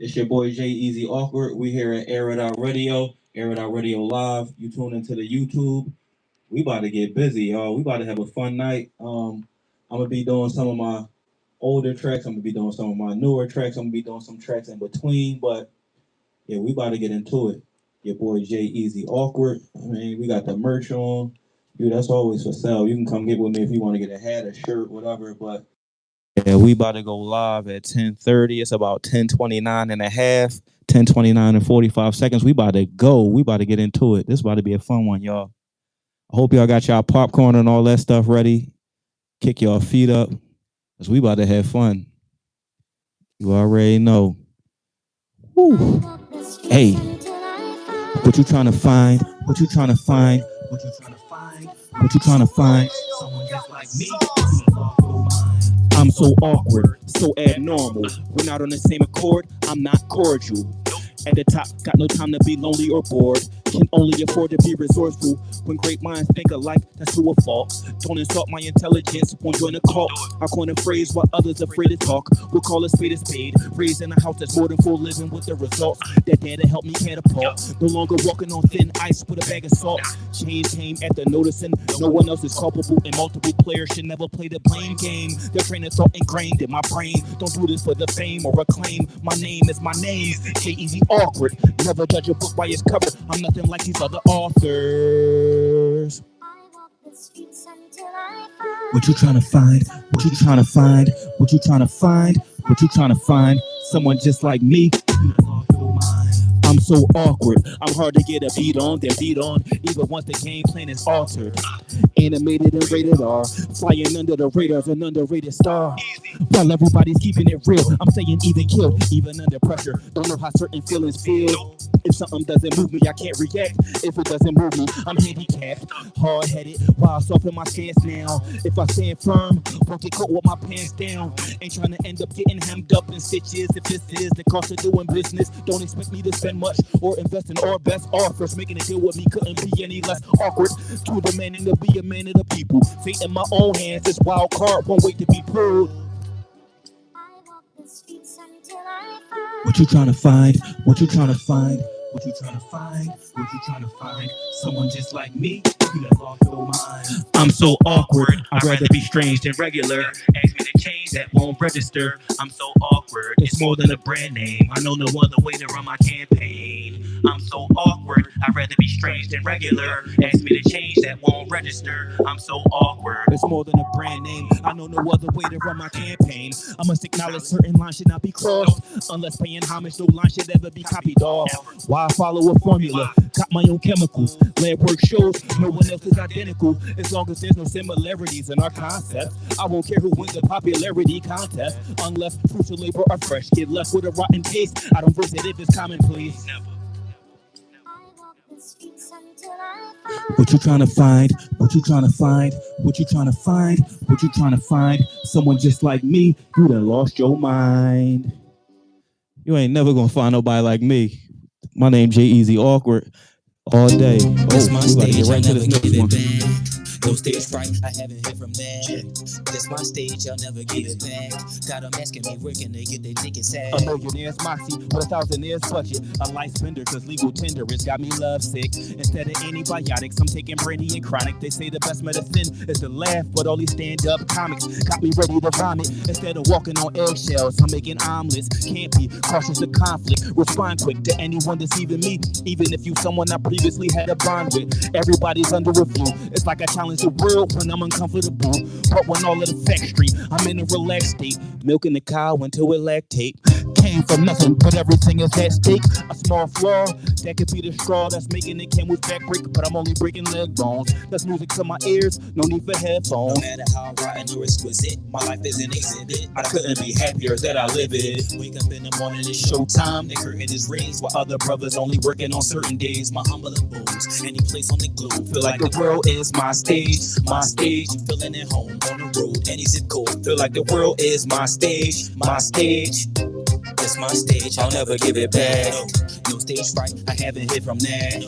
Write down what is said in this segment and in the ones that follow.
It's your boy Jay Easy Awkward. We here at Airitoutradio, Airitoutradio Live. You tune into the YouTube. We about to get busy, y'all. We about to have a fun night. I'm gonna be doing some of my older tracks. I'm gonna be doing some of my newer tracks. I'm gonna be doing some tracks in between. But yeah, we about to get into it. Your boy Jay Easy Awkward. I mean, we got the merch on. Dude, that's always for sale. You can come get with me if you want to get a hat, a shirt, whatever. But yeah, we about to go live at 10:30. It's about 10:29 and a half, 10:29 and 45 seconds. We about to go. We about to get into it. This about to be a fun one, y'all. I hope y'all got y'all popcorn and all that stuff ready. Kick y'all feet up, because we about to have fun. You already know. Woo. Hey, what you trying to find? What you trying to find? What you trying to find? What you trying to find? Someone just like me. I'm so awkward, so abnormal. We're not on the same accord, I'm not cordial. At the top, got no time to be lonely or bored. Can only afford to be resourceful. When great minds think alike, that's true a fault. Don't insult my intelligence, won't join a cult. I coin a phrase while others afraid to talk. We'll call a spade a spade. Raised in a house that's more than full, living with the results that dare to help me catapult. No longer walking on thin ice with a bag of salt. Change came after noticing no one else is culpable, and multiple players should never play the blame game. Their train of thought ingrained in my brain. Don't do this for the fame or acclaim. My name is my name. Jay Easy Awkward. Never judge a book by its cover. I'm nothing like these other authors. What you trying to find? What you trying to find? What you trying to find? What you trying to find? Someone just like me. I'm so awkward. I'm hard to get a beat on, then beat on, even once the game plan is altered. Animated and rated R, flying under the radars, an underrated star. While everybody's keeping it real, I'm saying even kill, even under pressure. Don't know how certain feelings feel. If something doesn't move me, I can't react. If it doesn't move me, I'm handicapped. Hard-headed, while soften my stance now. If I stand firm, won't get caught with my pants down. Ain't trying to end up getting hemmed up in stitches. If this is the cost of doing business, don't expect me to spend much or invest in our best offers. Making a deal with me couldn't be any less awkward. Too demanding to be a man of the people. Fate in my own hands, this wild card won't wait to be pulled. What you trying to find? What you trying to find? What you trying to find? What you trying to find? Someone just like me? You done lost your mind. I'm so awkward. I'd rather be strange than regular. Ask me to change, that won't register. I'm so awkward. It's more than a brand name. I know no other way to run my campaign. I'm so awkward. I'd rather be strange than regular. Ask me to change, that won't register. I'm so awkward. It's more than a brand name. I know no other way to run my campaign. I must acknowledge certain lines should not be crossed. Unless paying homage, no line should ever be copied off. Why follow a formula? Got my own chemicals. Lab work shows no one else is identical. As long as there's no similarities in our concept, I won't care who wins the popularity contest. Unless fruits of labor are fresh, get left with a rotten taste. I don't verse it if it's commonplace. What you trying to find? What you trying to find? What you trying to find? What you trying to find? Someone just like me? You done lost your mind. You ain't never gonna find nobody like me. My name Jay Easy Awkward. All day. This my we about to stage, get I right to never this give next it one. back. No stage fright, I haven't heard from that. This my stage, I'll never give it back. Got them asking me where can they get their tickets at. A millionaire's moxie with a $1,000 budget. A light spender cause legal tender has got me lovesick. Instead of antibiotics, I'm taking brandy and chronic. They say the best medicine is to laugh, but all these stand-up comics got me ready to vomit. Instead of walking on eggshells, I'm making omelets. Can't be cautious of conflict. Respond quick to anyone deceiving me, even if you someone I previously had a bond with. Everybody's under review. It's like I challenge the world when I'm uncomfortable. But when all of the facts street, I'm in a relaxed state. Milking the cow until it lactate. Came from nothing, but everything is at stake. A small flaw, that could be the straw that's making the camel's back break. But I'm only breaking leg bones. That's music to my ears, no need for headphones. No matter how rotten or exquisite, my life is an exhibit. I couldn't be happier that I live it. Wake up in the morning, it's showtime. The curtain is raised while other brothers only working on certain days. My humble abodes, any place on the globe. Feel like the world is my stage. My stage, you feeling at home on the road. Any zip code, feel like the world is my stage. My stage. This my stage, I'll never give it back. No stage fright, I haven't hid from that.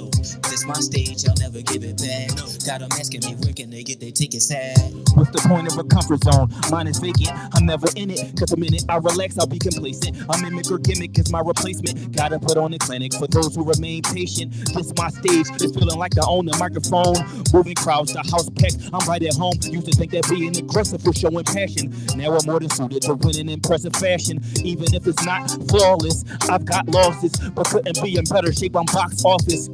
This my stage, I'll never give it back. Got them asking me where can they get their tickets at. What's the point of a comfort zone? Mine is vacant, I'm never in it. Cause the minute I relax, I'll be complacent. A mimic or gimmick is my replacement. Gotta put on a clinic for those who remain patient. This my stage, it's feeling like I own the microphone. Moving crowds, the house packed, I'm right at home. Used to think that being aggressive was showing passion. Now I'm more than suited to win in impressive fashion. Even if it's not flawless, I've got losses, but couldn't be in better shape on box office.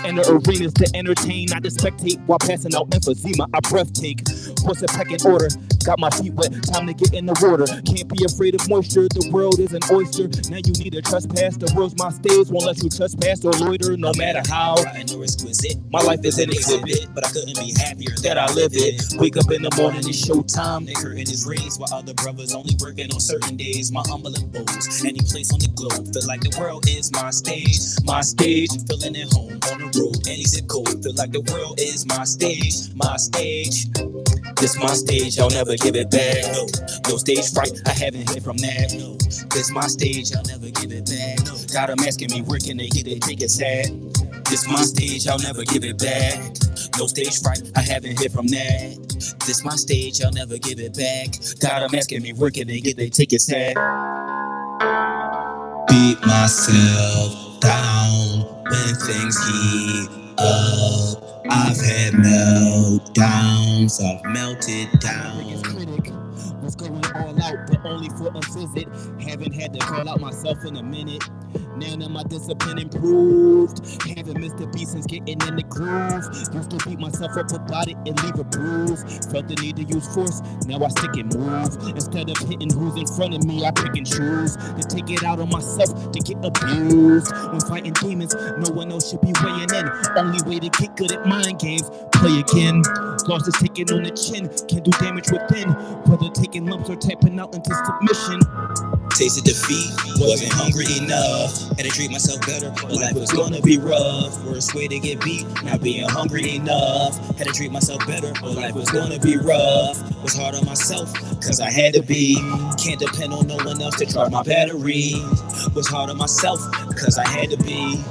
Enter arenas to entertain, not to spectate. While passing out emphysema, I breath take. What's a pecking order? Got my feet wet, time to get in the water. Can't be afraid of moisture, the world is an oyster. Now you need to trespass, the world's my stage. Won't let you trespass or loiter, no matter how. Rotten or exquisite, my life is an exhibit, but I couldn't be happier that I live it. Wake up in the morning, it's showtime. The curtain is raised while other brothers only working on certain days. My humble abodes, any place on the globe. Feel like the world is my stage. My stage, feeling at home on the road. Any zip code, feel like the world is my stage. My stage. This my stage, I'll never give it back. No stage fright, I haven't hid from that. This my stage, I'll never give it back. Got them asking me where can they get their tickets at. This my stage, I'll never give it back. No stage fright, I haven't hid from that. This my stage, I'll never give it back. Got them asking me where can they get their tickets at. Beat myself down when things heat up. I've had meltdowns, I've melted down. Was going all out, but only for a visit. Haven't had to call out myself in a minute. Now that my discipline improved, haven't missed a beat since getting in the groove. Used to beat myself up about it and leave a bruise. Felt the need to use force, now I stick and move. Instead of hitting who's in front of me, I pick and choose to take it out on myself to get abused. When fighting demons, no one else should be weighing in. Only way to get good at mind games, play again. Loss is taken on the chin, can do damage within. Whether taking lumps or tapping out into submission. Tasted defeat, wasn't hungry enough. Had to treat myself better, but life was gonna be rough. Worst way to get beat, not being hungry enough. Had to treat myself better, but life was gonna be rough. Was hard on myself, cause I had to be. Can't depend on no one else to charge my battery. Was hard on myself, cause I had to be.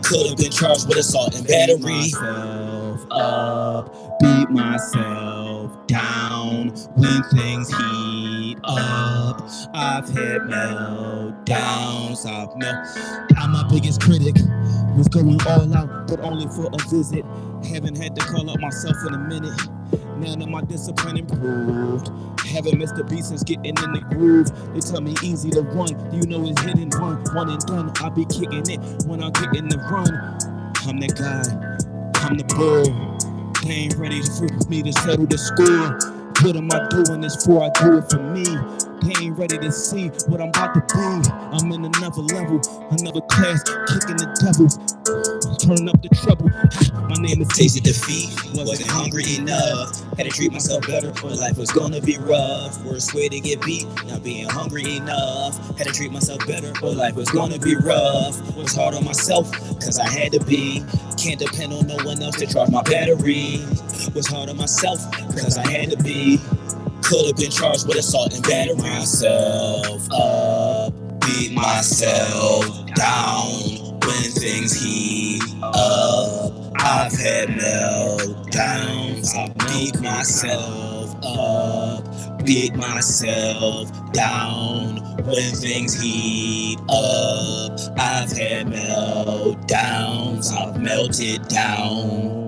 Could've been charged with assault and battery. Myself up, beat myself down when things heat up. I've had meltdowns, I'm my biggest critic. Was going all out, but only for a visit. Haven't had to call up myself in a minute. Now that my discipline improved, haven't missed a beat since getting in the groove. They tell me easy to run, you know it's hit and run, one and done. I be kicking it when I get in the run. I'm the guy, I'm the bull. They ain't ready for me to settle the score. What am I doing this for? I do it for me. They ain't ready to see what I'm about to be. I'm in another level, another class, kicking the devil, turning up the trouble. My name is Tasted Defeat, wasn't hungry enough. Had to treat myself better, but life was gonna be rough. Worst way to get beat, not being hungry enough. Had to treat myself better, but life was gonna be rough. Was hard on myself, cause I had to be. Can't depend on no one else to charge my battery. Was hard on myself, cause I had to be. Could've been charged with assault and battery. Myself up, beat myself down when things heat up. I've had meltdowns. I beat myself up, beat myself down when things heat up. I've had meltdowns. I've melted down.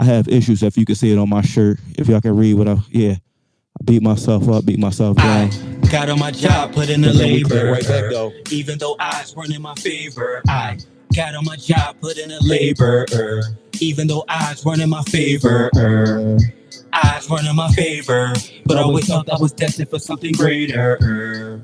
I have issues, if you can see it on my shirt. If y'all can read what I beat myself up, beat myself down. I got on my job, put in the labor. Right back, though. Even though odds weren't in my favor, I got on my job, put in the labor. Even though odds weren't in my favor, odds weren't in my favor, but I always thought I was destined for something greater.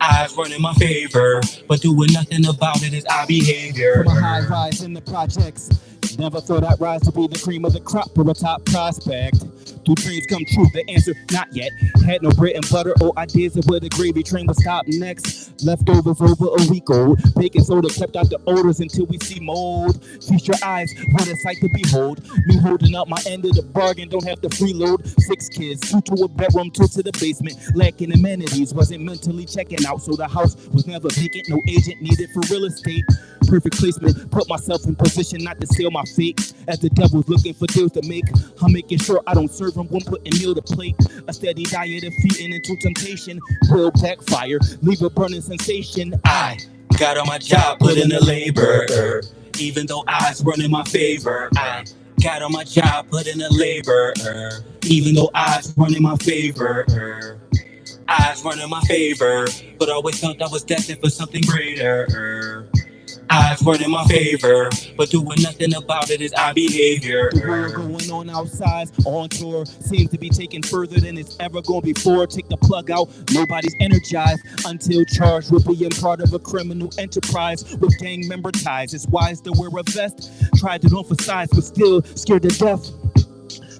Eyes weren't in my favor, but doing nothing about it is our behavior. From a high rise in the projects, never thought I'd rise to be the cream of the crop or a top prospect. Do dreams come true? The answer, not yet. Had no bread and butter or ideas of where the gravy train would stop next. Leftovers over a week old. Baking soda kept out the odors until we see mold. Feast your eyes with a sight to behold. Me holding up my end of the bargain, don't have to freeload. 6 kids, 2 to a bedroom, 2 to the basement. Lacking amenities, wasn't mentally checking out, so the house was never vacant. No agent needed for real estate. Perfect placement, put myself in position not to seal my fate. As the devil's looking for deals to make, I'm making sure I don't serve him, won't put a meal to plate. A steady diet of feeding into temptation will backfire, leave a burning sensation. I got on my job, put in the labor, even though odds run in my favor. I got on my job, put in the labor, even though odds run in my favor. Odds run in my favor, but always felt I was destined for something greater. Odds weren't in my favor, but doing nothing about it is our behavior. The world going on outside, on tour, seems to be taken further than it's ever gone before. Take the plug out, nobody's energized until charged with being part of a criminal enterprise with gang member ties. It's wise to wear a vest, tried to emphasize, but still scared to death.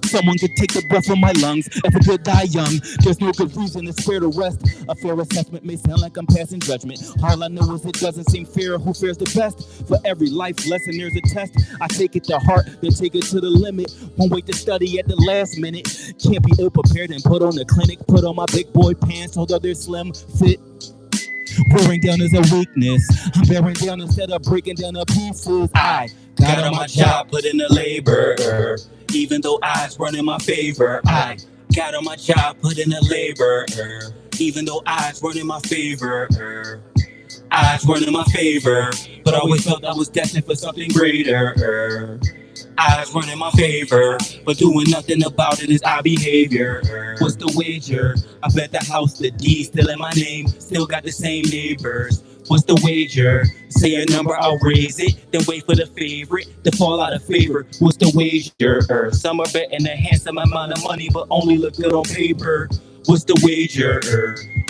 Someone could take the breath from my lungs. If I could die young, there's no good reason to spare the rest. A fair assessment may sound like I'm passing judgment. All I know is it doesn't seem fair. Who fares the best? For every life lesson, there's a test. I take it to heart, then take it to the limit. Won't wait to study at the last minute. Can't be ill-prepared and put on the clinic. Put on my big boy pants, although they're slim fit. Wearing down is a weakness. I'm bearing down instead of breaking down the pieces. I got on my job, put in the labor, even though odds run in my favor. I got on my job, put in the labor, even though odds run in my favor. Odds run in my favor, but I always felt I was destined for something greater. Odds run in my favor, but doing nothing about it is our behavior. What's the wager? I bet the house, the D still in my name, still got the same neighbors. What's the wager? Say a number, I'll raise it, then wait for the favorite to fall out of favor. What's the wager? Some are betting a handsome amount of money, but only look good on paper. What's the wager?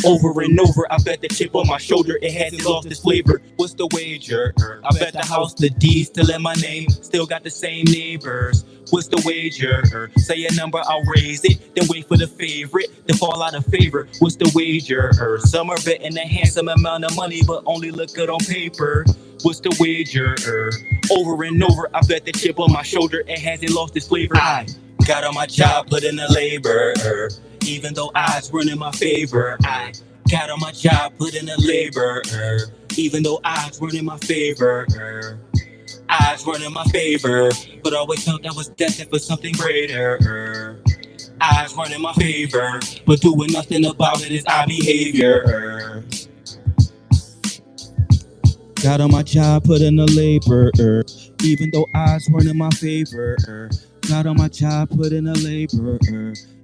Over and over, I bet the chip on my shoulder, it hasn't lost its flavor. What's the wager? I bet the house, the D still in my name, still got the same neighbors. What's the wager? Say a number, I'll raise it, then wait for the favorite to fall out of favor. What's the wager? Some are betting a handsome amount of money, but only look good on paper. What's the wager? Over and over, I bet the chip on my shoulder, it hasn't lost its flavor. I got on my job, put in the labor, even though odds run in my favor. I got on my job, put in the labor, even though odds run in my favor. Odds run in my favor, but always felt I was destined for something greater. Odds run in my favor, but doing nothing about it is our behavior. Got on my job, put in the labor, even though odds run in my favor. Got on my job, put in the labor,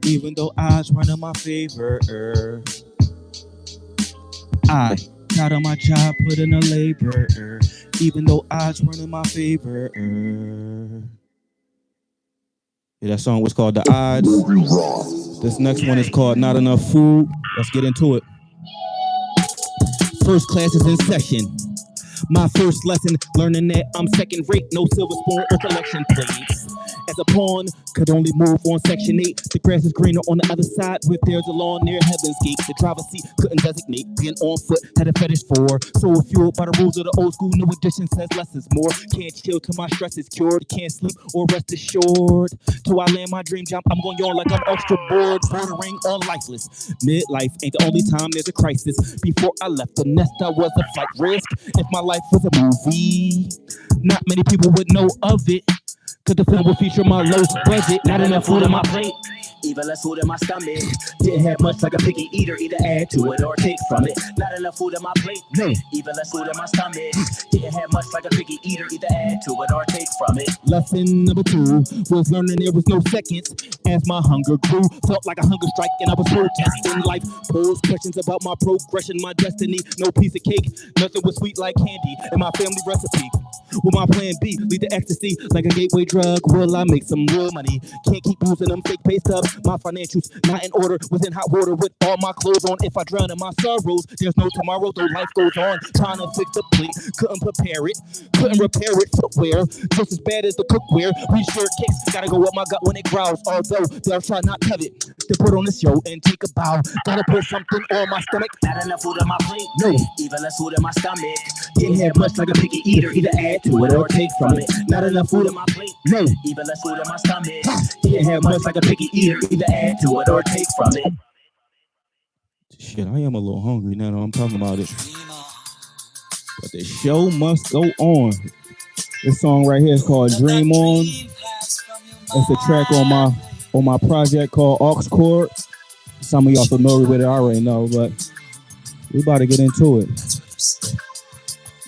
even though odds run in my favor. I got on my job, put in the labor, even though odds run in my favor. Yeah, that song was called The Odds. This next one is called Not Enough Food. Let's get into it. First class is in session. My first lesson, learning that I'm second rate, no silver spoon or collection plates. As a pawn, could only move on section 8. The grass is greener on the other side, where there's a lawn near heaven's gate. The driver's seat couldn't designate, being on foot had a fetish for. So fueled by the rules of the old school, new edition says less is more. Can't chill till my stress is cured, can't sleep or rest assured. Till I land my dream job, I'm gonna yawn like I'm extra bored, bordering on lifeless. Midlife ain't the only time there's a crisis. Before I left the nest, I was a flight risk. If my life was a movie, not many people would know of it. Cause the film will feature my low budget. Not enough food on my plate, even less food in my stomach. Didn't have much like a picky eater, either add to it or take from it. Not enough food in my plate, even less food in my stomach. Didn't have much like a picky eater, either add to it or take from it. Lesson number 2 was learning there was no seconds. As my hunger grew, felt like a hunger strike and I was protesting. Life posed questions about my progression, my destiny. No piece of cake, nothing was sweet like candy in my family recipe. Will my plan B lead to ecstasy like a gateway drug? Will I make some real money? Can't keep using them fake pay stubs. My financials not in order. Within hot water with all my clothes on. If I drown in my sorrows, there's no tomorrow, though life goes on. Trying to fix the plate, couldn't prepare it, couldn't repair it. Footwear, just as bad as the cookware. Re-shirt kicks, gotta go up my gut when it growls. Although they'll try not covet to put on the show and take a bow. Gotta put something on my stomach. Not enough food on my plate. No. Even less food in my stomach. Didn't have much like a picky eater. Either add to it or take from it. Not enough food on my plate. No. Even less food in my stomach. Didn't have much like a picky eater. Either add to it or take from it. Shit, I am a little hungry now that I'm talking about it. But the show must go on. This song right here is called Dream On. It's a track on my project called Aux Chord. Some of y'all familiar with it, I already know, but we about to get into it.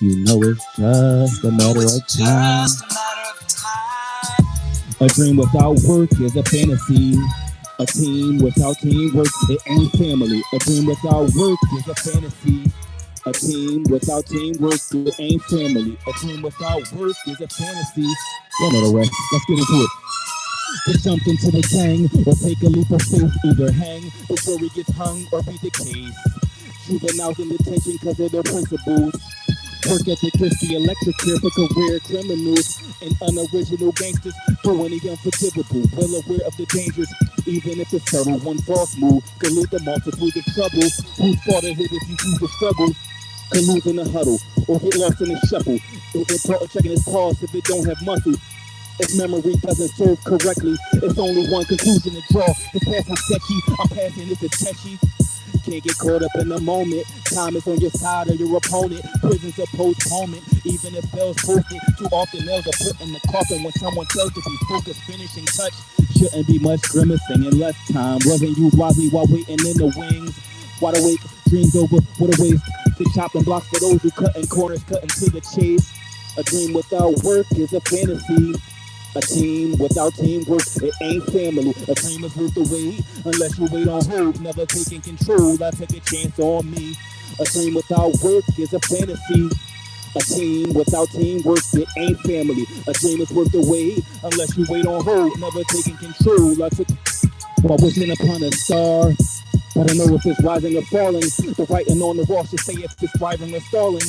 You know it's just a matter of time. A dream without work is a fantasy. A team without teamwork, it ain't family. A dream without work is a fantasy. A team without teamwork, it ain't family. A dream without work is a fantasy. Y'all know the rest. Let's get into it. To jump into the gang or take a leap of faith, either hang before he gets hung or beat the case. Juveniles in detention because of their principles. Work ethic, risky electric care for career criminals and unoriginal gangsters doing the unforgivable. Well aware of the dangers, even if the subtle one false move could lead to multitudes of trouble. Whose fault is it if you choose to struggle? Could lose in a huddle or get lost in a shuffle. It's important checking his pulse if it don't have muscle. If memory doesn't serve correctly, it's only one conclusion to draw. His past was sketchy, I'm passing this is catchy. Can't get caught up in the moment. Time is on your side of your opponent. Prison's a postponement. Even if bells posted, too often nails are put in the coffin when someone tells to be focused. Finishing touch shouldn't be much grimacing in less time. Wasn't used wisely while waiting in the wings. Wide awake, dreams over, what a waste. The chopping blocks for those who cutting corners, cutting to the chase. A dream without work is a fantasy. A team without teamwork, it ain't family. A dream is worth the wait, unless you wait on hope, never taking control. I take a chance on me. A dream without work is a fantasy. A team without teamwork, it ain't family. A dream is worth the wait, unless you wait on hope, never taking control. I took while wishing upon a star. But I know if it's rising or falling. The writing on the wall should say if it's thriving or stalling.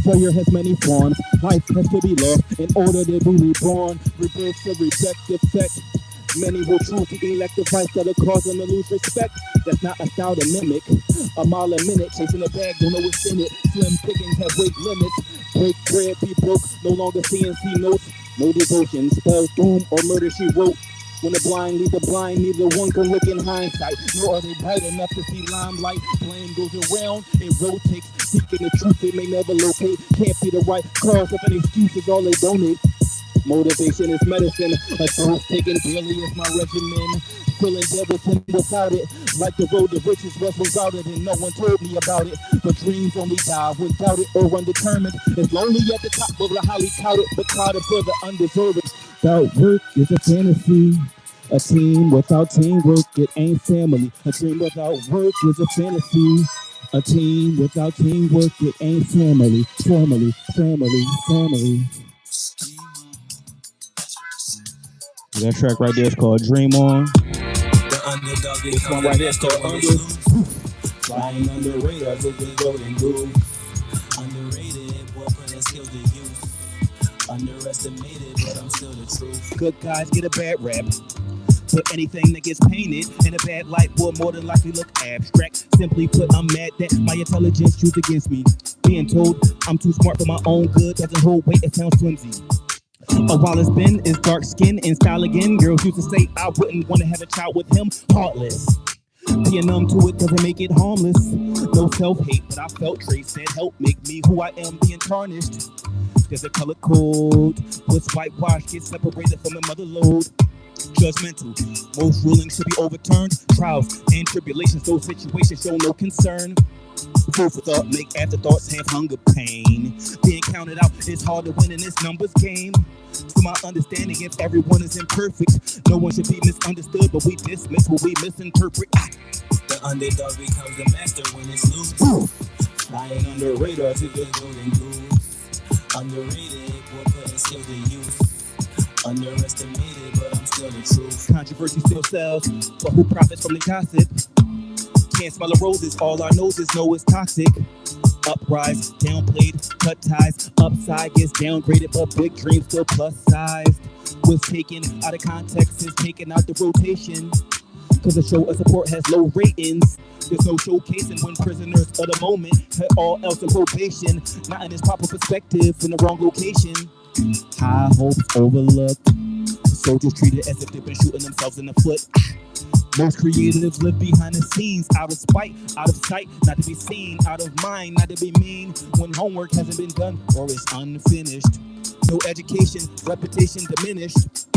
Failure has many forms. Life has to be lost in order to be reborn. Rebirth's a reject effect. Many will choose to elect the vice that'll cause them to lose respect. That's not a style to mimic. A mile a minute, chasing a bag, don't know what's in it. Slim pickings have weight limits. Break bread, be broke, no longer CNC notes. No devotion, spells doom or murder she wrote. When the blind lead the blind, neither one can look in hindsight. Nor are they bright enough to see limelight. Blame goes around, it rotates. Seeking the truth, it may never locate. Can't be the right cause if an excuse is all they donate. Motivation is medicine. A dose taken daily is my regimen. Feeling dead without it. Like the road to riches was routed and no one told me about it. But dreams only die when doubted or undetermined. It's lonely at the top of the highly touted, but crowded for the undeserving. Without work is a fantasy. A team without teamwork, it ain't family. A dream without work is a fantasy. A team without teamwork, it ain't family. Family, family, family. That track right there is called Dream On. The underdog, this one right here is called Under. Flying under radars, looking golden groove. Underrated, boy, put that skill to use. Underestimated, but I'm still the truth. Good guys get a bad rap. But anything that gets painted in a bad light will more than likely look abstract. Simply put, I'm mad that my intelligence used against me. Being told I'm too smart for my own good doesn't hold weight, it sounds flimsy. Wallace Ben is dark skin and style again. Girls used to say I wouldn't want to have a child with him. Heartless. Being numb to it doesn't make it harmless. No self-hate, but I felt traits that help make me who I am being tarnished. There's a color code. What's whitewashed gets separated from the mother load. Judgmental. Most rulings should be overturned. Trials and tribulations, those situations show no concern. Food for thought, make afterthoughts have hunger pain. Being counted out is hard to win in this numbers game. To my understanding, if everyone is imperfect, no one should be misunderstood, but we dismiss what we misinterpret. The underdog becomes the master when it's loose. Flying under radars, to the golden goose. Underrated, boy, skills the youth underestimated, but I'm still the truth. Controversy still sells, but who profits from the gossip? Can't smell the roses, all our noses know it's toxic. Uprise, downplayed, cut ties, upside gets downgraded, but big dreams still plus sized. Was taken out of context is taken out the rotation. Cause the show of support has low ratings. There's no showcasing when prisoners of the moment had all else in probation. Not in its proper perspective, in the wrong location. High hopes overlooked. Soldiers treated as if they've been shooting themselves in the foot. Most creatives live behind the scenes, out of spite, out of sight, not to be seen, out of mind, not to be mean, when homework hasn't been done or is unfinished. No education, reputation diminished.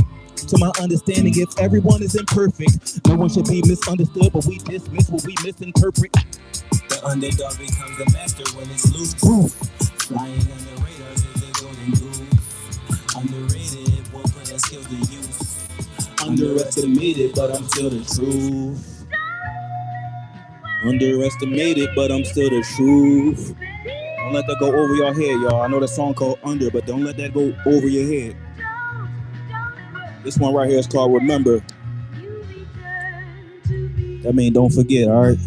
To my understanding, if everyone is imperfect, no one should be misunderstood, but we dismiss what we misinterpret. The underdog becomes the master when it's loose. Flying under radars is the golden goose. Underrated, won't put that skills to use. Underestimated, but I'm still the truth. Underestimated, but I'm still the truth. Don't let that go over your head, y'all. I know the song called Under, but don't let that go over your head. This one right here is called Remember. That means don't forget, all right?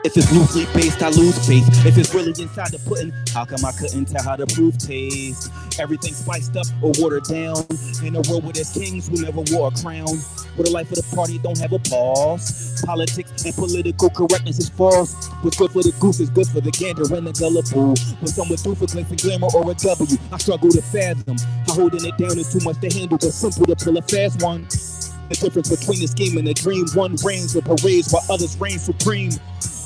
If it's loosely based, I lose faith. If it's really inside the pudding, how come I couldn't tell how the proof tastes? Everything spiced up or watered down. In a world where there's kings who never wore a crown. Where the life of the party don't have a pause. Politics and political correctness is false. What's good for the goose is good for the gander and the gullible. When someone do for glitz and glamour or a W, I struggle to fathom how holding it down is too much to handle, but simple to pull a fast one. The difference between the scheme and the dream. One reigns with parades while others reign supreme.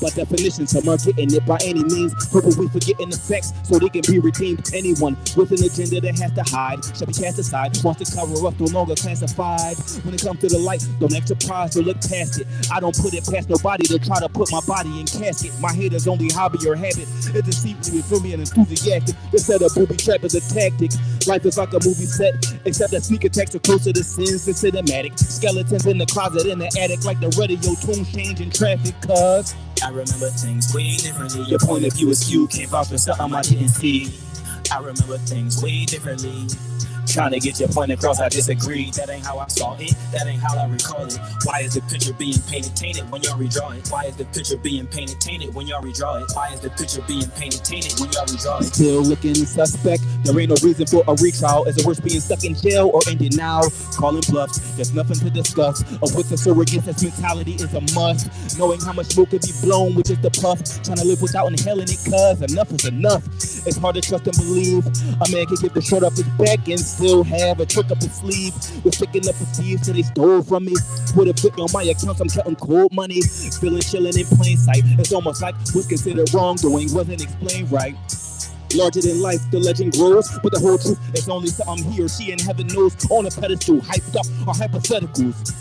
By definition, some are getting it by any means. Purple, we forgetting the facts so they can be redeemed. Anyone with an agenda that has to hide shall be cast aside. Wants to cover up, no longer classified. When it comes to the light, don't act surprised or look past it. I don't put it past nobody to try to put my body in casket. My haters only hobby or habit. It's deceitful, for me and enthusiastic. They set up booby trap as a tactic. Life is like a movie set, except that sneak attacks are closer to sins than cinematic. Skeletons in the closet, in the attic, like the radio tune change in traffic, cuz I remember things way differently. Your point of view is skewed, can't vouch for something I didn't see. I remember things way differently. Trying to get your point across, I disagree. That ain't how I saw it, that ain't how I recall it. Why is the picture being painted tainted when y'all redraw it? Why is the picture being painted tainted when y'all redraw it? Why is the picture being painted tainted when y'all redraw it? Still looking suspect, there ain't no reason for a retrial. Is it worse being stuck in jail or ended now? Calling bluffs, there's nothing to discuss. A with the surrogates, this mentality is a must. Knowing how much smoke can be blown with just a puff. Trying to live without inhaling it, cuz enough is enough. It's hard to trust and believe a man can get the shirt off his back and still have a trick up his sleeve. We're picking up the thieves till they stole from me. With a bit on my accounts, I'm counting cold money. Feeling chilling in plain sight. It's almost like what's considered wrongdoing wasn't explained right. Larger than life, the legend grows, but the whole truth is only something he or she in heaven knows. On a pedestal, hyped up are hypotheticals.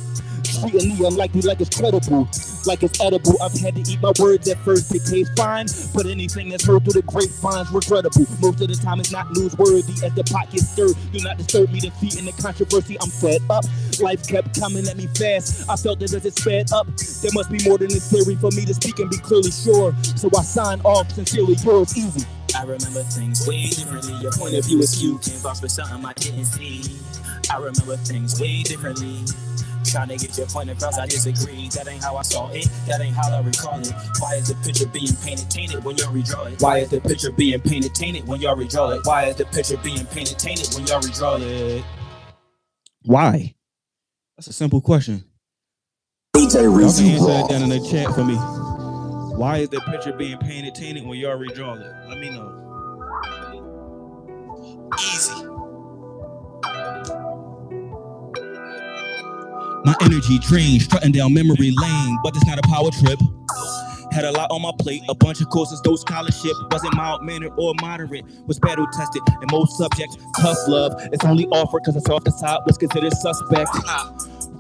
Treating me unlikely like it's credible, like it's edible. I've had to eat my words at first, they taste fine, but anything that's heard through the grapevine's regrettable. Most of the time it's not newsworthy as the pot gets stirred. Do not disturb me, defeating the controversy, I'm fed up. Life kept coming at me fast, I felt it as it sped up. There must be more than this theory for me to speak and be clearly sure. So I sign off, sincerely yours, easy. I remember things way differently. Your point of view is skewed, can't vouch for something I didn't see. I remember things way differently. Trying to get your point across, I disagree. That ain't how I saw it, that ain't how I recall it. Why is the picture being painted tainted when y'all redraw it? Why is the picture being painted tainted when y'all redraw it? Why is the picture being painted tainted when y'all redraw it? Why? That's a simple question. Y'all can answer that down in the chat for me. Why is the picture being painted tainted when y'all redraw it? Let me know. Easy. My energy drained, strutting down memory lane, but it's not a power trip. Had a lot on my plate, a bunch of courses, no scholarship. Wasn't mild-mannered or moderate, was battle-tested in most subjects. Tough love, it's only offered because it's off the top, was considered suspect.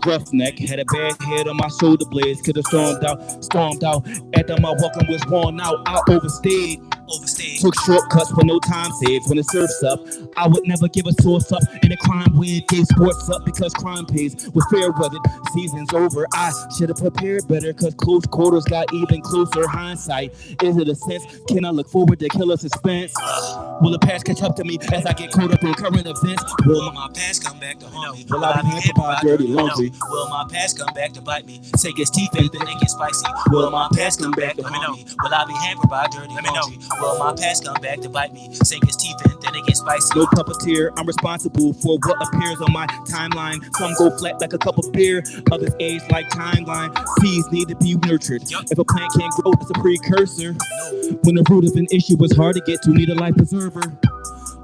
Roughneck, had a bad head on my shoulder blades, could have stormed out. After my welcome was worn out, I overstayed. overstayed. Took shortcuts for no time saved. When the surf's up, I would never give a source up. And the crime wig gave sports up because crime pays. With fair weathered seasons over, I should have prepared better because close quarters got even closer. Hindsight, is it a sense? Can I look forward to killer suspense? Will the past catch up to me as I get caught up in current events? Will my past come back to haunt me? Will I be hampered by dirty laundry? Will my past come back to bite me? Take its teeth and then it get spicy. Will my past come back to haunt me? Will I be hampered by dirty laundry? Will my past come back to bite me? Sink its teeth and then it get spicy. No puppeteer, I'm responsible for what appears on my timeline. Some go flat like a cup of beer, others age like timeline. Seeds need to be nurtured. If a plant can't grow, it's a precursor. When the root of an issue is hard to get to, need a life preserver.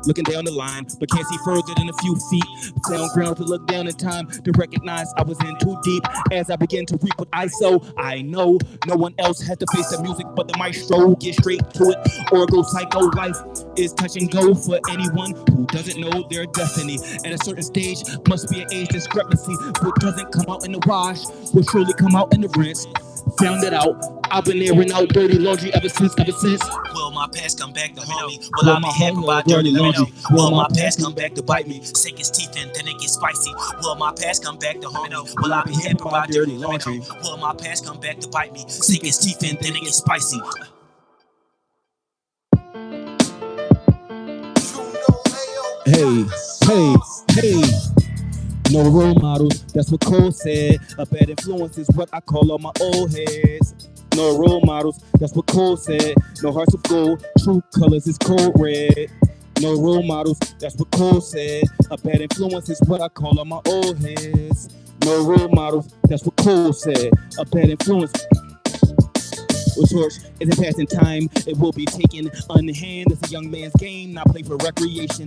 Looking down the line, but can't see further than a few feet. Found ground to look down in time to recognize I was in too deep. As I begin to reap what I sow, I know no one else has to face the music but the maestro. Get straight to it or go psycho. Life is touch and go for anyone who doesn't know their destiny. At a certain stage, must be an age discrepancy. What doesn't come out in the wash will surely come out in the rinse. Found it out. I've been airing out dirty laundry ever since. Will my past come back to haunt me? Will I be hampered by dirty laundry? Will my past come back to bite me? Sink its teeth and then it gets spicy. Will my past come back to haunt me? Will I be hampered by dirty laundry? Will my past come back to bite me? Sink its teeth and then it gets spicy. Hey. No role models, that's what Cole said. A bad influence is what I call all my old heads. No role models, that's what Cole said. No hearts of gold, true colors is cold red. No role models, that's what Cole said. A bad influence is what I call all my old heads. No role models, that's what Cole said. A bad influence. With torch isn't passing time, it will be taken unhand. It's a young man's game, not play for recreation.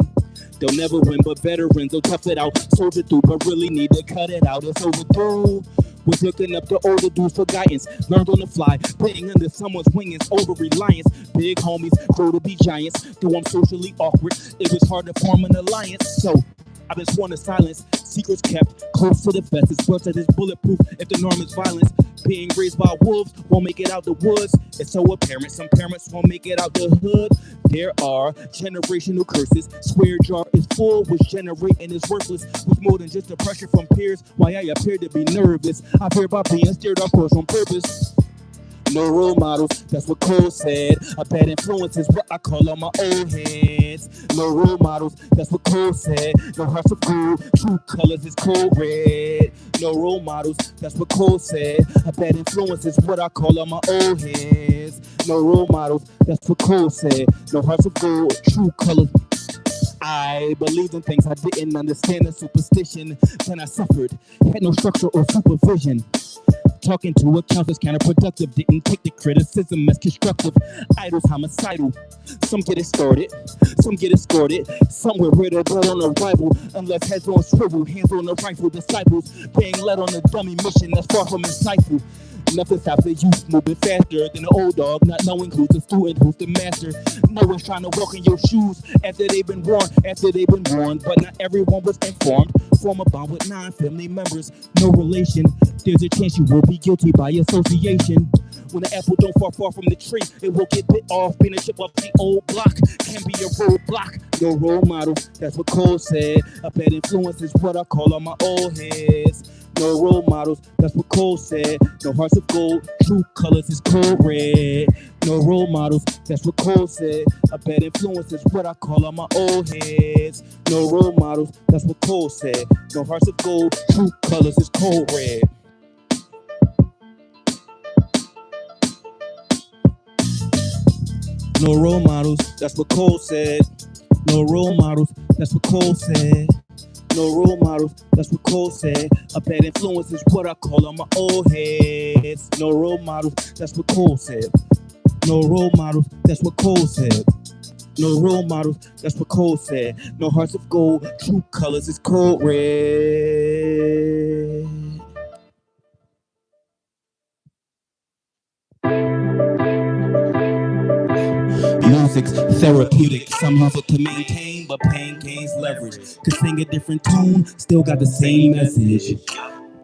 They'll never win, but veterans will tough it out. Soldier through, but really need to cut it out. It's overdue. Was looking up to older dudes for guidance. Learned on the fly, playing under someone's wing is over-reliance. Big homies grow to be giants. Though I'm socially awkward, it was hard to form an alliance. So I've been sworn to silence. Secrets kept close to the vest. It's built that is bulletproof if the norm is violence. Being raised by wolves won't make it out the woods. It's so apparent some parents won't make it out the hood. There are generational curses. Square jar is full, which generating is worthless. With more than just the pressure from peers, why I appear to be nervous. I fear about being steered off course on purpose. No role models, that's what Cole said. A bad influence is what I call all my old heads. No role models, that's what Cole said. No hearts of gold, true colors is cold red. No role models, that's what Cole said. A bad influence is what I call all my old heads. No role models, that's what Cole said. No hearts of gold, true colors. I believed in things I didn't understand, the superstition. Then I suffered, had no structure or supervision. Talking to accounts is counterproductive. Didn't take the criticism as constructive. Idols homicidal. Some get it started, some get escorted. Somewhere where they're blood on arrival. Unless heads on swivel, hands on the rifle. Disciples being led on a dummy mission that's far from insightful. Nothing stops the youth moving faster than an old dog, not knowing who's the student, who's the master. No one's trying to walk in your shoes after they've been worn, but not everyone was informed. Form a bond with 9 family members, no relation. There's a chance you will be guilty by association. When the apple don't fall far from the tree, it will get bit off. Being a chip off the old block can be a roadblock. No role model, that's what Cole said. A bad influence is what I call all my old heads. No role models, that's what Cole said. No hearts of gold, true colors is cold red. No role models, that's what Cole said. A bad influence is what I call all my old heads. No role models, that's what Cole said. No hearts of gold, true colors is cold red. No role models, that's what Cole said. No role models, that's what Cole said. No role models, that's what Cole said. A bad influence is what I call on my old heads. No role models, that's what Cole said. No role models, that's what Cole said. No role models, that's what Cole said. No hearts of gold, true colors is cold red. Music's therapeutic, some use it to maintain, but pain gains leverage. Could sing a different tune, still got the same message.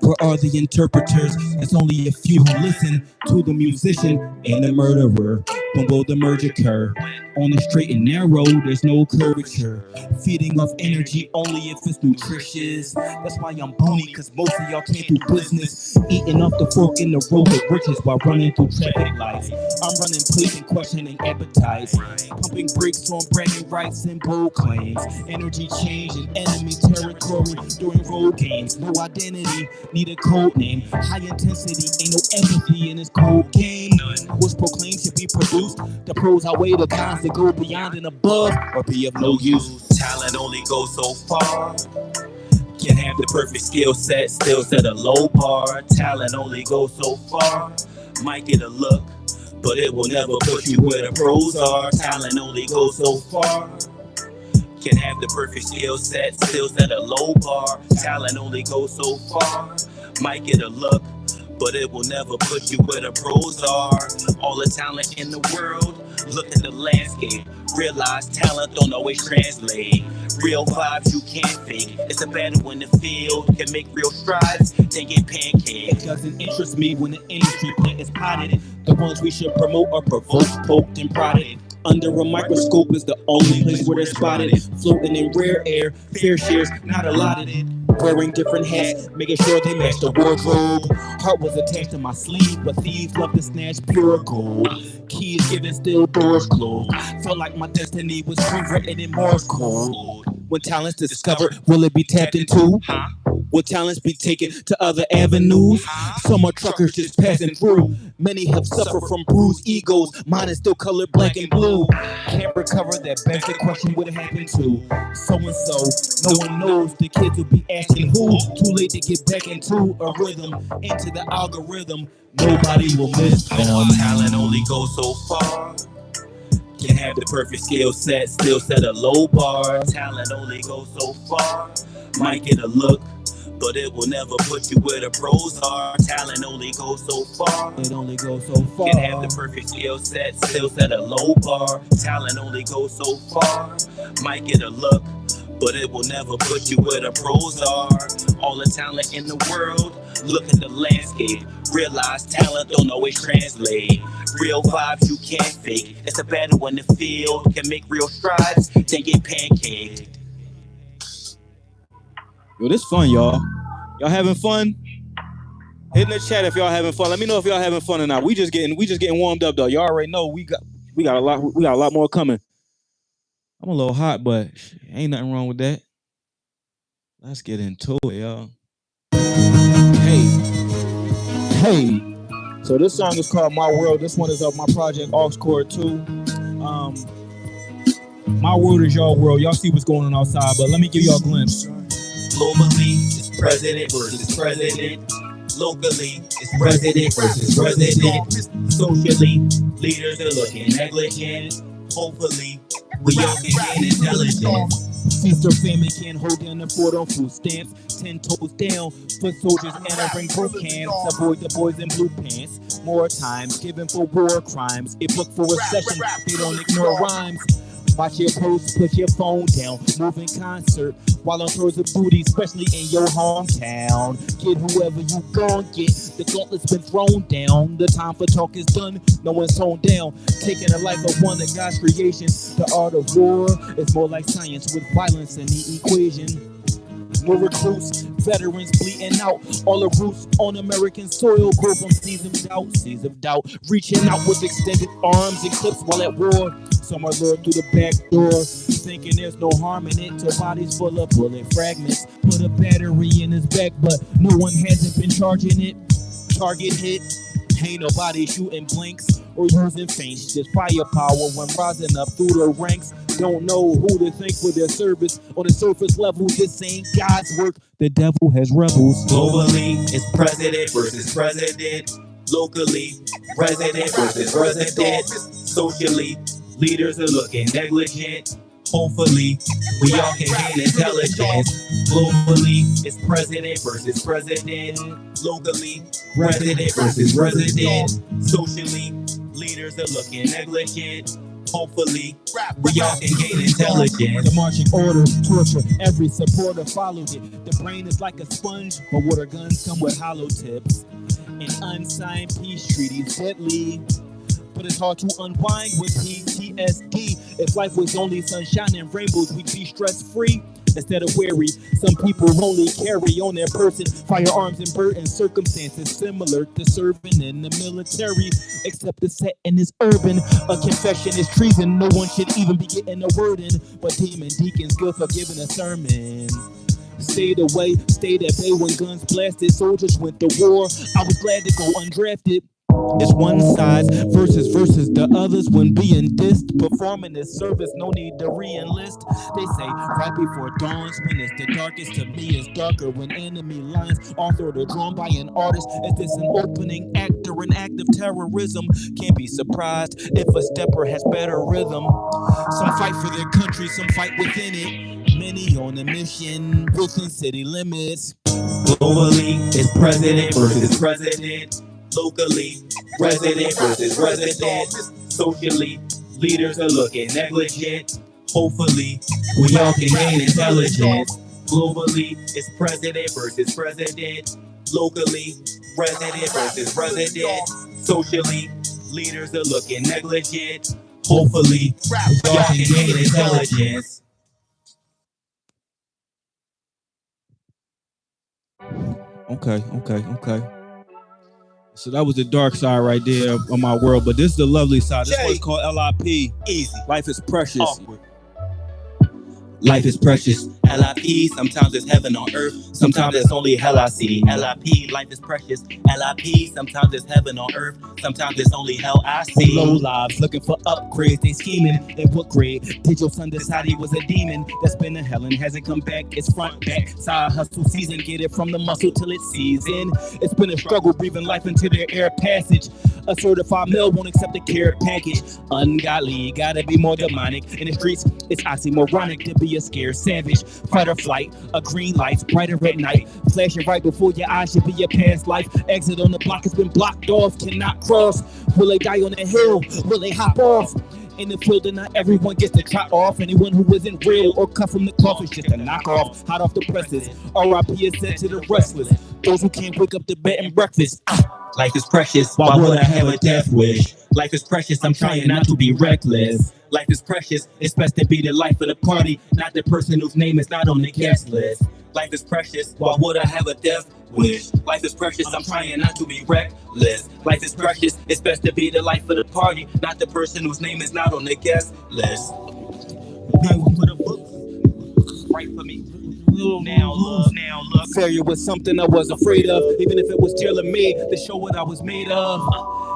Where are the interpreters? It's only a few who listen to the musician and the murderer. When will the merge occur? On the straight and narrow, there's no curvature. Feeding off energy only if it's nutritious. That's why I'm bony, cause most of y'all can't do business. Eating off the fork in the road of riches while running through traffic lights. I'm running plates and questioning appetites. Pumping brakes on bragging rights and bold claims. Energy change in enemy territory during road games. No identity, need a code name. High intensity, ain't no empathy in this cold game. What's proclaimed should be produced. The pros outweigh the cons that go beyond and above or be of no use. Talent only goes so far. Can have the perfect skill set, still set a low bar. Talent only goes so far. Might get a look, but it will never put you where the pros are. Talent only goes so far. Can have the perfect skill set, still set a low bar. Talent only goes so far. Might get a look, but it will never put you where the pros are. All the talent in the world, look at the landscape. Realize talent don't always translate. Real vibes you can't fake. It's a battle in the field. Can make real strides, then get pancaked. It doesn't interest me when the industry plant is potted. The ones we should promote are provoked, poked, and prodded. Under a microscope is the only place where they're spotted. Floating in rare air, fair shares not allotted. Wearing different hats, making sure they match the wardrobe. Heart was attached to my sleeve, but thieves love to snatch pure gold. Keys given, still doors closed. Felt like my destiny was rewritten in Morse code. When talent's discovered, will it be tapped into? Will talents be taken to other avenues? Some are truckers just passing through. Many have suffered from bruised egos. Mine is still colored black and blue. Can't recover that begs the question what happened to so-and-so. No one knows. The kids will be asking who. Too late to get back into a rhythm, into the algorithm. Nobody will miss them. Talent only goes so far. Can have the perfect skill set, still set a low bar. Talent only goes so far. Might get a look, but it will never put you where the pros are. Talent only goes so far. It only goes so far. Can have the perfect skill set, still set a low bar. Talent only goes so far. Might get a look, but it will never put you where the pros are. All the talent in the world, look at the landscape. Realize talent don't always translate. Real vibes you can't fake. It's a battle in the field. Can make real strides, then get pancaked. Yo, this fun, y'all. Y'all having fun? Hit in the chat if y'all having fun. Let me know if y'all having fun or not. We just getting warmed up though. Y'all already know we got a lot more coming. I'm a little hot, but ain't nothing wrong with that. Let's get into it, y'all. Hey. So this song is called My World. This one is of my project Aux Chord 2. My world is your world. Y'all see what's going on outside, but let me give y'all a glimpse. Globally, it's president versus president. Locally, it's president versus president. Socially, leaders are looking negligent. Hopefully, we all can gain intelligence. Feast or famine can't hold down the fort on food stamps. 10 toes down, foot soldiers entering boot camps. Avoid the boys in blue pants. More times given for war crimes. If booked for a session, they don't ignore rhymes. Watch your post, put your phone down. Move in concert while on tours of booty, especially in your hometown. Get whoever you gon' get. The gauntlet's been thrown down. The time for talk is done. No one's toned down. Taking a life of one of God's creation. The art of war is more like science with violence in the equation. More recruits, veterans bleeding out. All the roots on American soil grow from seeds of doubt. Reaching out with extended arms and clips while at war. Some are lured through the back door, thinking there's no harm in it, till bodies full of bullet fragments. Put a battery in his back, but no one hasn't been charging it. Target hit, ain't nobody shooting blanks or using feints. Just firepower when rising up through the ranks. Don't know who to thank for their service. On the surface level, this ain't God's work. The devil has rebels. Globally, it's president versus president. Locally, resident versus resident. Socially, leaders are looking negligent. Hopefully, we all can gain intelligence. Globally, it's president versus president. Locally, resident versus resident. Socially, leaders are looking negligent. Hopefully, we all can gain intelligence. The marching orders, torture, every supporter followed it. The brain is like a sponge, but water guns come with hollow tips. And unsigned peace treaties deadly. but it's hard to unwind with PTSD. If life was only sunshine and rainbows, we'd be stress-free instead of weary. Some people only carry on their person firearms and burden circumstances similar to serving in the military, except the setting is urban. A confession is treason. No one should even be getting a word in, but demon deacons good for giving a sermon. Stayed away, stayed at bay when guns blasted. Soldiers went to war. I was glad to go undrafted. It's one size versus the others when being dissed. Performing this service, no need to re-enlist. They say right before dawns when it's the darkest. To me it's darker when enemy lines authored or drawn by an artist. Is this an opening act or an act of terrorism? Can't be surprised if a stepper has better rhythm. Some fight for their country, some fight within it. Many on a mission within city limits. Globally, it's president versus president. Locally, resident versus resident. Socially, leaders are looking negligent. Hopefully, we all can gain intelligence. Globally, it's president versus president. Locally, resident versus resident. Socially, leaders are looking negligent. Hopefully, we all can gain intelligence. Okay. So that was the dark side right there of my world, but this is the lovely side. This one's called LIP. Easy. Life is precious. Awkward. Life is precious. LIP, sometimes it's heaven on earth. Sometimes it's only hell I see. LIP, life is precious. LIP, sometimes it's heaven on earth. Sometimes it's only hell I see. Low lives looking for upgrades, they scheming. In what grade did your son decide he was a demon? That's been to hell and hasn't come back. It's front back, side hustle season. Get it from the muscle till it's season. It's been a struggle breathing life into their air passage. A certified male won't accept a care package. Ungodly, gotta be more demonic. In the streets, it's oxymoronic to be a scared savage. Fight or flight, a green light's brighter at night. Flashing right before your eyes should be your past life. Exit on the block has been blocked off, cannot cross. Will they die on the hill? Will they hop off? In the field and not everyone gets to trot off. Anyone who isn't real or cut from the cloth is just a knockoff. Hot off the presses. R.I.P. is said to the restless. Those who can't wake up to bed and breakfast. Life is precious, why would I have a death wish? Life is precious, I'm trying not to be reckless. Life is precious, it's best to be the life of the party, not the person whose name is not on the guest list. Life is precious, why would I have a death wish? Life is precious, I'm trying not to be reckless. Life is precious, it's best to be the life of the party, not the person whose name is not on the guest list. People put a book right for me. Now look. Failure was something I was afraid of, even if it was tailor-made to show what I was made of.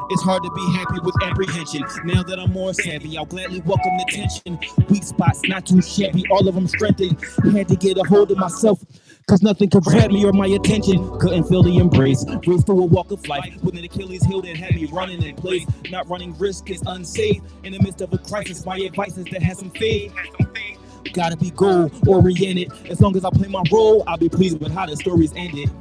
It's hard to be happy with apprehension. Now that I'm more savvy, I'll gladly welcome the tension. Weak spots, not too shabby, all of them strengthened. Had to get a hold of myself, cause nothing could grab me or my attention. Couldn't feel the embrace, raced through a walk of life with an Achilles heel that had me running in place. Not running risk is unsafe. In the midst of a crisis, my advice is to have some faith. Gotta be goal oriented. As long as I play my role, I'll be pleased with how the story's ended.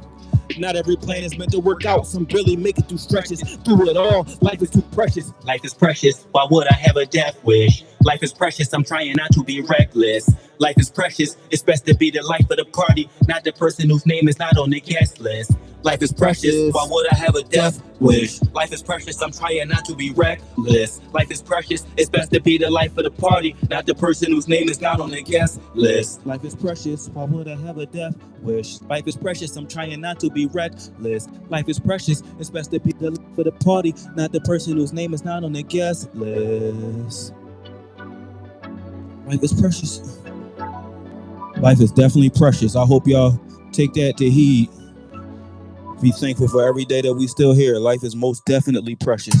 Not every plan is meant to work out. Some really make it through stretches. Through it all, life is too precious. Life is precious, why would I have a death wish? Life is precious, I'm trying not to be reckless. Life is precious, it's best to be the life of the party, not the person whose name is not on the guest list. Life is precious, why would I have a death wish? Life is precious, I'm trying not to be reckless. Life is precious, it's best to be the life of the party, not the person whose name is not on the guest list. Life is precious, why would I have a death wish? Life is precious, I'm trying not to be reckless. Life is precious, it's best to be the life of the party, not the person whose name is not on the guest list. Life is precious. Life is definitely precious. I hope y'all take that to heed. Be thankful for every day that we still here. Life is most definitely precious.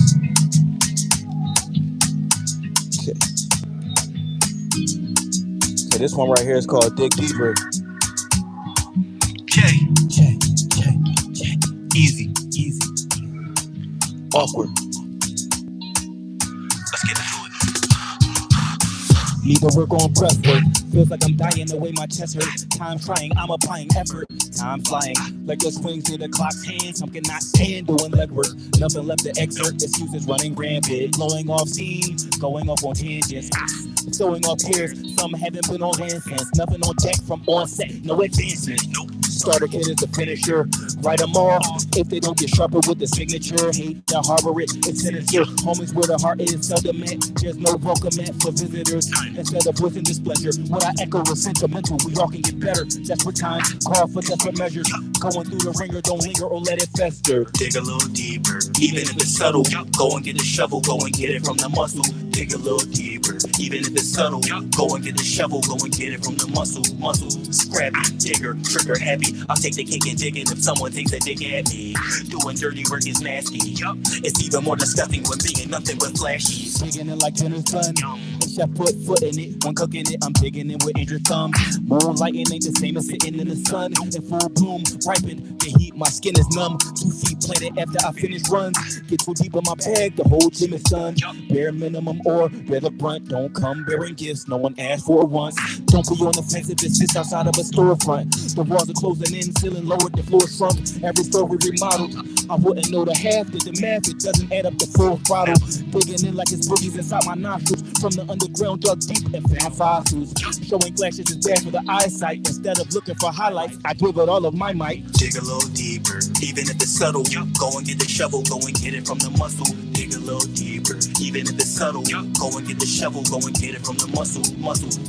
Okay, this one right here is called Dig Deeper. J. Easy. Awkward. Let's get into it. Need to work on breath work. Feels like I'm dying the way my chest hurts. Time trying, I'm applying effort. Time flying like the swings to the clock's hands. Some cannot stand doing leg work. Nothing left to exert. Excuses running rampant. Blowing off steam, going off on tangents. Throwing off tears. Some haven't been on land since. Nothing on deck from onset. No advancement. Nope. Starter kid is the finisher. Write them all. If they don't get sharper with the signature, hate to harbor it. It's sinister. Homies where the heart is seldom met. There's no welcome mat for visitors. Instead of voicing displeasure, what I echo is sentimental. We all can get better. Desperate times call for desperate measures. Going through the ringer, don't linger or let it fester. Dig a little deeper, even if it's subtle. Go and get a shovel, go and get it from the muscle. Dig a little deeper, even if it's subtle. Go and get the shovel, go and get it from the muscle. Scrappy, digger, trigger happy. I'll take the cake and dig it if someone takes a dig at me. Doing dirty work is nasty. It's even more disgusting when being nothing but flashy. Digging it like dinner's done. And chef put foot in it. When cooking it, I'm digging it with injured thumbs. Moonlighting ain't the same as sitting in the sun. In full bloom, ripened. The heat, my skin is numb. 2 feet planted after I finish runs. Get too deep in my bag, the whole gym is done. Bare minimum or bear the brunt. Don't come bearing gifts, no one asked for it once. Don't be on the fence if it's just outside of a storefront. The walls are closing in, ceiling lowered, the floor shrunk. Every story remodeled. I wouldn't know the half, did the math, it doesn't add up to full throttle. Digging in like it's boogies inside my nostrils. From the underground, dug deep and found fossils. Showing flashes is bad for the eyesight. Instead of looking for highlights, I give it all of my might. Dig a little deeper, even if it's subtle. Go and get the shovel, go and get it from the muscle. Dig a little deeper, even if it's subtle. Go and get the shovel, go and get it from the muscle.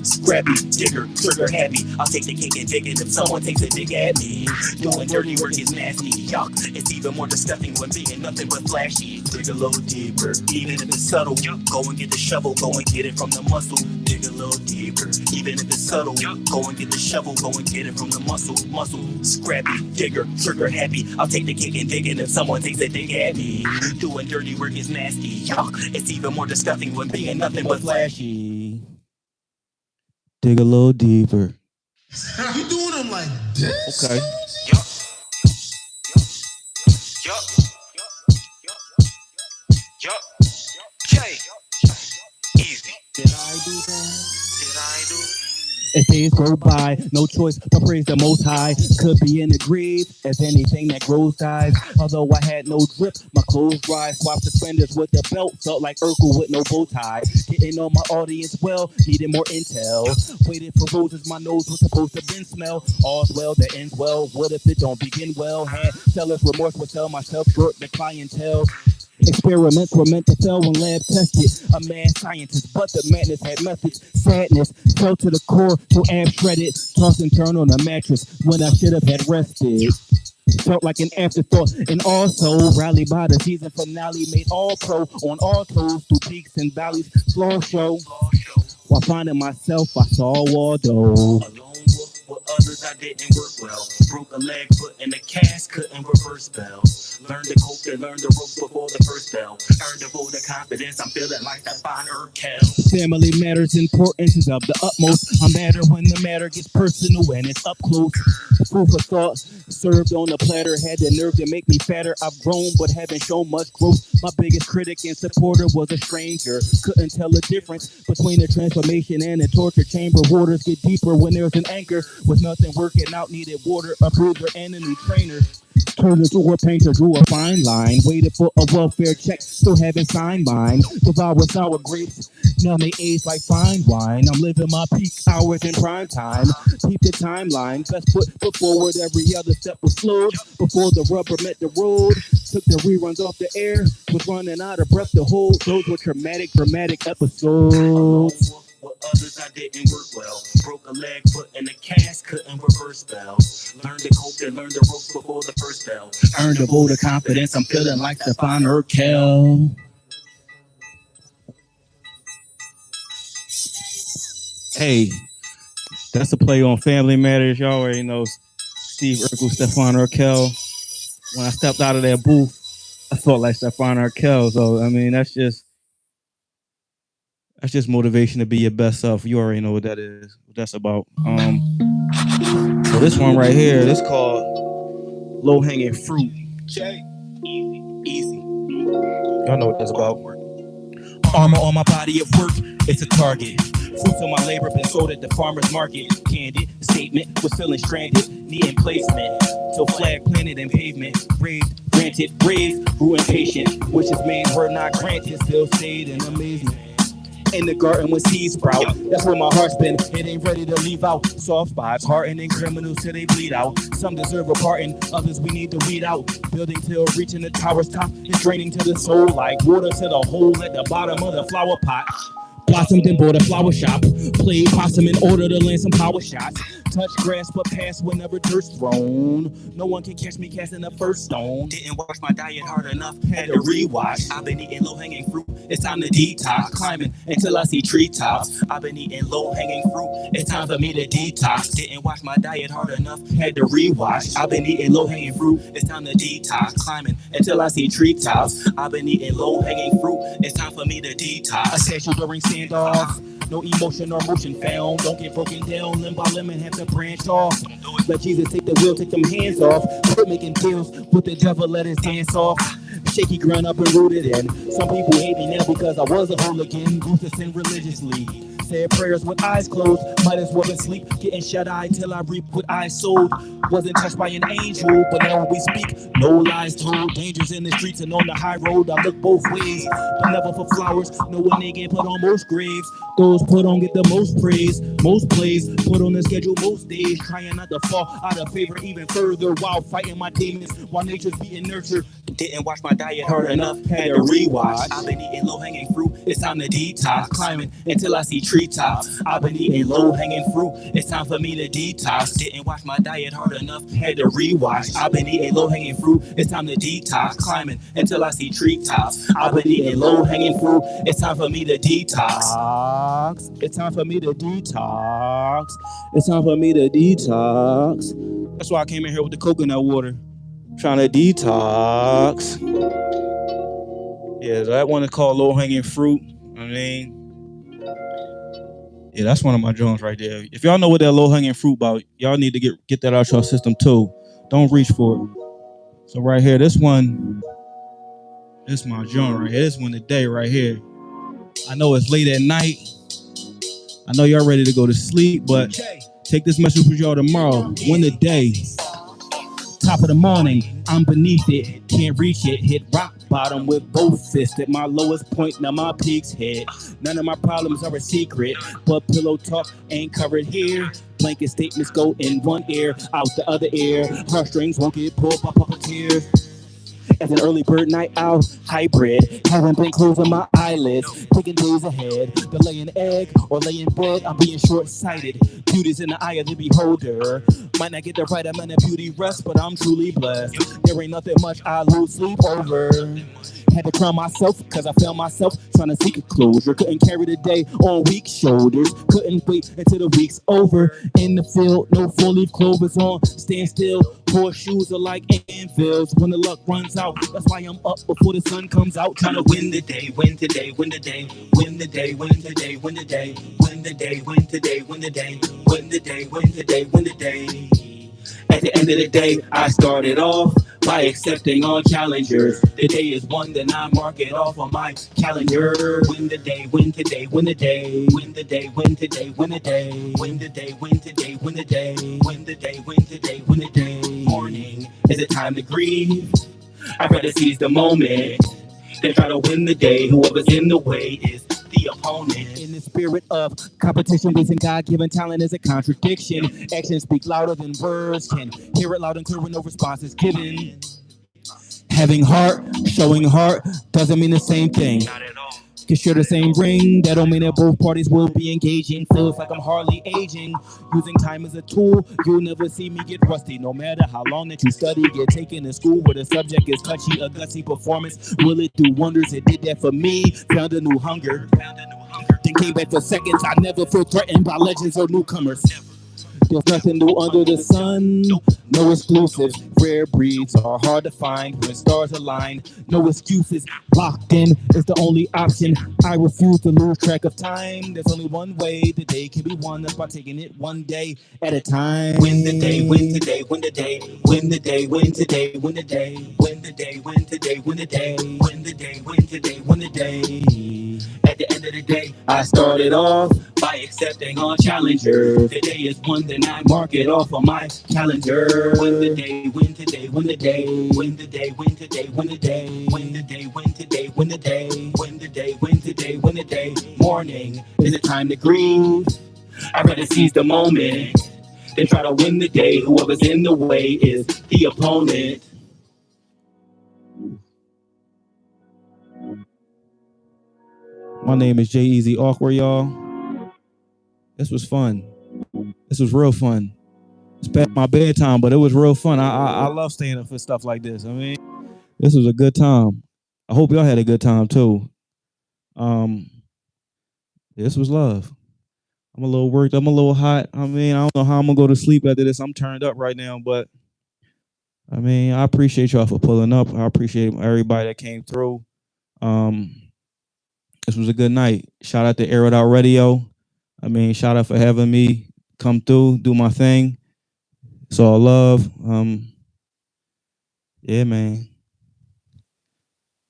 Scrappy, digger, trigger happy. I'll take the cake and dig it if someone takes a dig at me. Doing dirty work is nasty. Yuck, it's even more disgusting when being nothing but flashy. Dig a little deeper, even if it's subtle. Go and get the shovel, go and get it from the muscle. Dig a little deeper, even if it's subtle. Go and get the shovel, go and get it from the muscle. Scrappy, digger, trigger happy. I'll take the cake and dig it if someone takes a dig at me. Doing dirty work is nasty. Yuck, it's even more disgusting when being nothing but flashy. Dig a little deeper. You doing them like this? Okay. Yup. Jay. Easy. Did I do that? Did I do it? As days go by, no choice but praise the Most High. Could be in the grave as anything that grows dies. Although I had no drip, my clothes dry. Swapped suspenders with the belt, felt like Urkel with no bow tie. Getting on my audience well, needed more intel. Waited for roses, my nose was supposed to been smell. All's well that ends well, what if it don't begin well? Had seller's remorse would sell myself short the clientele. Experiments were meant to fail when lab tested. A mad scientist, but the madness had methods. Sadness fell to the core, so ab shredded. Toss and turn on a mattress when I should have had rested. Felt like an afterthought, and also rallied by the season finale. Made all pro on all toes through peaks and valleys. Floor show. While finding myself, I saw Waldo. With others I didn't work well. Broke a leg, put in a cast, couldn't reverse bells. Learned to cope and learned the ropes before the first bell. Earned a vote of confidence, I'm feeling like that fine Urkel. Family matters, importance is of the utmost. I'm madder when the matter gets personal and it's up close. Food for thought, served on a platter. Had the nerve to make me fatter. I've grown but haven't shown much growth. My biggest critic and supporter was a stranger. Couldn't tell the difference between the transformation and the torture chamber. Waters get deeper when there's an anchor. With nothing working out, needed water, a bruiser, and a new trainer. Turned into a painter, drew a fine line. Waited for a welfare check, still haven't signed mine. Devoured sour grapes, now they age like fine wine. I'm living my peak hours in prime time. Keep the timeline, best put forward. Every other step was slowed before the rubber met the road. Took the reruns off the air, was running out of breath to hold. Those were dramatic episodes. With others I didn't work well. Broke a leg, put in a cast, couldn't reverse bells. Learned to cope and learned the ropes before the first bell. Earned a vote of confidence, I'm feeling like the fine Urkel. Hey, that's a play on Family Matters. Y'all already know Steve Urkel, Stefan Urkel. When I stepped out of that booth, I felt like Stefan Urkel. So, I mean, that's just motivation to be your best self. You already know what that is, what that's about. So this one right here, this called Low Hanging Fruit. Jay. Easy. Y'all know what that's about. Armor on my body at work, it's a target. Fruits of my labor been sold at the farmer's market. Candid statement was feeling stranded, needing placement. So flag planted and pavement, braved, granted, brave, grew impatient. Wishes made were not granted, still stayed in amazement. In the garden when seeds sprout, that's where my heart's been. It ain't ready to leave out. Soft vibes, hardening criminals till they bleed out. Some deserve a pardon, others we need to weed out. Building till reaching the tower's top is draining to the soul like water to the hole at the bottom of the flower pot. Blossomed and bought a flower shop. Played possum in order to land some power shots. Touch grass but pass whenever dirt's thrown. No one can catch me casting the first stone. Didn't wash my diet hard enough, had to rewash. I've been eating low-hanging fruit, it's time to detox. Climbing until I see treetops. I've been eating low-hanging fruit, it's time for me to detox. Didn't wash my diet hard enough, had to rewash. I've been eating low-hanging fruit, it's time to detox. Climbing until I see treetops. I've been eating low-hanging fruit, it's time for me to detox. A sexual during standoff. No emotion or motion found. Don't get broken down limb by limb and have to branch off. Let Jesus take the wheel, take them hands off. Quit making deals with the devil, let his dance off. Shaky ground up and rooted in. Some people hate me now because I was a hooligan. Used to sin religiously. Said prayers with eyes closed. Might as well asleep. Getting shut-eye till I reap what I sowed. Wasn't touched by an angel, but now when we speak, no lies told. Dangers in the streets and on the high road. I look both ways, but never for flowers. No one they get put on most graves. Those put on get the most praise, most plays. Put on the schedule most days. Trying not to fall out of favor even further while fighting my demons. While nature's being nurtured. Didn't wash my diet hard enough, had to rewash. I've been eating low-hanging fruit, it's time to detox. Climbing until I see treetops. I've been eating low-hanging fruit, it's time for me to detox. Didn't wash my diet hard enough, had to rewash. I've been eating low-hanging fruit, it's time to detox. Climbing until I see treetops. I've been eating low-hanging fruit, it's time for me to detox. It's time for me to detox. It's time for me to detox. That's why I came in here with the coconut water. Trying to detox. Yeah, that one is called low-hanging fruit. I mean, yeah, that's one of my joints right there. If y'all know what that low-hanging fruit about, y'all need to get that out your system too. Don't reach for it. So right here, this one, this is my joint right here. This one today right here. I know it's late at night. I know y'all ready to go to sleep, but take this message with y'all tomorrow. Win the day. Top of the morning, I'm beneath it, can't reach it, hit rock bottom with both fists at my lowest point, now my peaks hit. None of my problems are a secret, but pillow talk ain't covered here. Blanket statements go in one ear, out the other ear. Heartstrings won't get pulled by puppeteers. As an early bird night owl hybrid, haven't been closing my eyelids, thinking days ahead. To lay an egg or lay in bed, I'm being short-sighted. Beauty's in the eye of the beholder. Might not get the right amount of beauty rest, but I'm truly blessed. There ain't nothing much I lose sleep over. Had to crown myself, cause I found myself trying to seek a closure. Couldn't carry the day on weak shoulders. Couldn't wait until the week's over. In the field, no four-leaf clovers on. Stand still, horseshoes are like anvils. When the luck runs out, that's why I'm up before the sun comes out. Trying to win the day, win today, win the day. Win the day, win today, win the day. Win the day, win today, win the day. Win the day, win today, win the day. At the end of the day, I started off by accepting all challengers. The day is one, then I mark it off on my calendar. Win the day, win today, win the day. Win the day, win today, win the day. Win the day, win today, win the day. Win the day, win today, win the day. Morning, is it time to grieve? I'd rather seize the moment than try to win the day. Whoever's in the way is the opponent. In the spirit of competition, wasting God-given talent is a contradiction. Actions speak louder than words can. Hear it loud and clear when no response is given. Having heart, showing heart, doesn't mean the same thing. Can share the same ring, that don't mean that both parties will be engaging. Feels like I'm hardly aging. Using time as a tool, you'll never see me get rusty. No matter how long that you study, get taken to school where the subject is touchy. A gutsy performance, will it do wonders? It did that for me. Found a new hunger. Then came back for seconds. I never feel threatened by legends or newcomers. There's nothing new under the sun. No exclusives. Rare breeds are hard to find when stars align. No excuses. Locked in is the only option. I refuse to lose track of time. There's only one way the day can be won. That's by taking it one day at a time. Win the day, win today, win the day. Win the day, win today, win the day. Win the day, win today, win the day. Win the day, win today, win the day. At the end of the day, I started off by accepting all challenger. Today is one that I mark it off on my calendar. Win the day, win today, win the day, win the day, win today, win the day, win the day, win today, win the day, win the day, win today, win the day. Morning is the time to grieve. I'd rather seize the moment than try to win the day. Whoever's in the way is the opponent. My name is Jay Easy Awkward, y'all. This was fun. This was real fun. It's past my bedtime, but it was real fun. I love staying up for stuff like this. I mean, this was a good time. I hope y'all had a good time too. This was love. I'm a little worked. I'm a little hot. I mean, I don't know how I'm gonna go to sleep after this. I'm turned up right now, but I mean, I appreciate y'all for pulling up. I appreciate everybody that came through. This was a good night. Shout out to Airitoutradio. I mean, shout out for having me come through, do my thing. It's all love. Yeah, man.